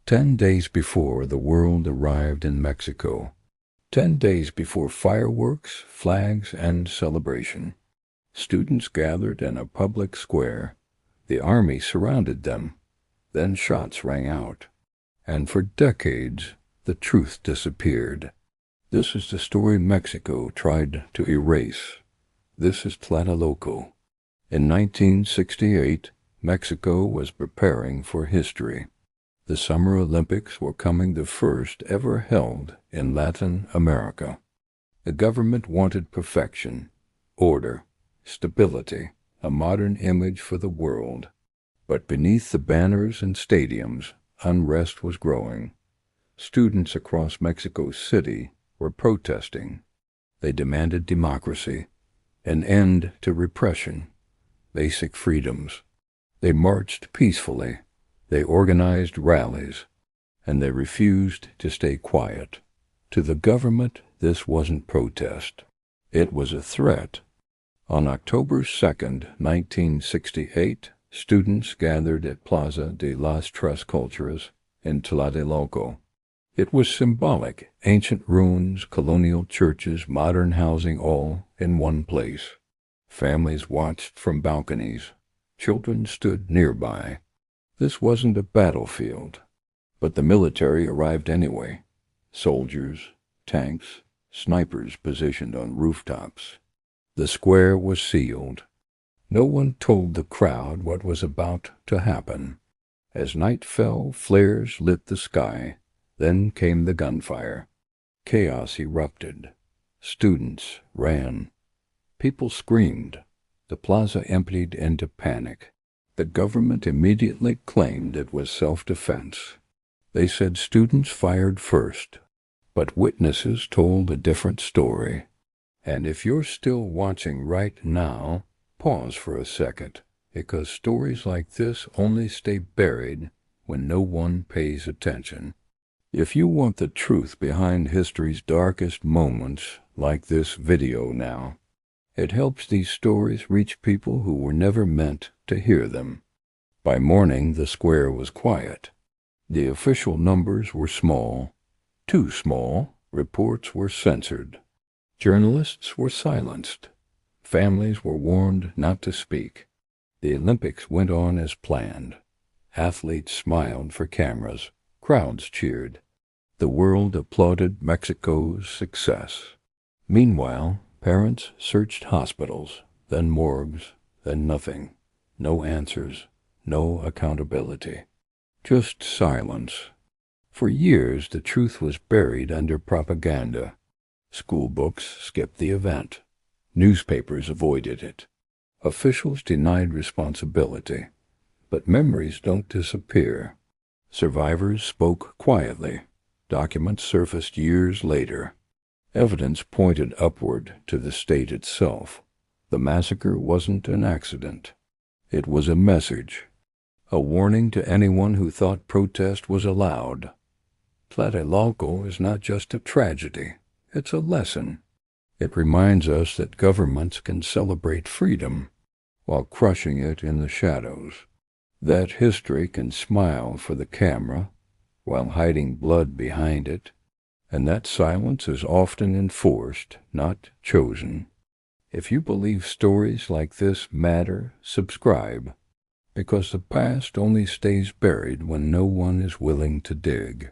10 days before the world arrived in Mexico. 10 days before fireworks, flags, and celebration. Students gathered in a public square. The army surrounded them. Then shots rang out. And for decades, the truth disappeared. This is the story Mexico tried to erase. This is Tlatelolco. In 1968, Mexico was preparing for history. The Summer Olympics were coming, the first ever held in Latin America. The government wanted perfection, order, stability, a modern image for the world. But beneath the banners and stadiums, unrest was growing. Students across Mexico City were protesting. They demanded democracy, an end to repression, basic freedoms. They marched peacefully. They organized rallies, and they refused to stay quiet. To the government, this wasn't protest. It was a threat. On October 2nd, 1968, students gathered at Plaza de las Tres Culturas in Tlatelolco. It was symbolic, ancient ruins, colonial churches, modern housing, all in one place. Families watched from balconies. Children stood nearby. This wasn't a battlefield, but the military arrived anyway. Soldiers, tanks, snipers positioned on rooftops. The square was sealed. No one told the crowd what was about to happen. As night fell, flares lit the sky. Then came the gunfire. Chaos erupted. Students ran. People screamed. The plaza emptied into panic. The government immediately claimed it was self-defense. They said students fired first, but witnesses told a different story. And if you're still watching right now, pause for a second, because stories like this only stay buried when no one pays attention. If you want the truth behind history's darkest moments, like this video now, it helps these stories reach people who were never meant to hear them. By morning, the square was quiet. The official numbers were small. Too small. Reports were censored. Journalists were silenced. Families were warned not to speak. The Olympics went on as planned. Athletes smiled for cameras. Crowds cheered. The world applauded Mexico's success. Meanwhile, parents searched hospitals, then morgues, then nothing. No answers, no accountability. Just silence. For years, the truth was buried under propaganda. School books skipped the event. Newspapers avoided it. Officials denied responsibility. But memories don't disappear. Survivors spoke quietly. Documents surfaced years later. Evidence pointed upward to the state itself. The massacre wasn't an accident. It was a message, a warning to anyone who thought protest was allowed. Tlatelolco is not just a tragedy, it's a lesson. It reminds us that governments can celebrate freedom while crushing it in the shadows. That history can smile for the camera while hiding blood behind it. And that silence is often enforced, not chosen. If you believe stories like this matter, subscribe, because the past only stays buried when no one is willing to dig.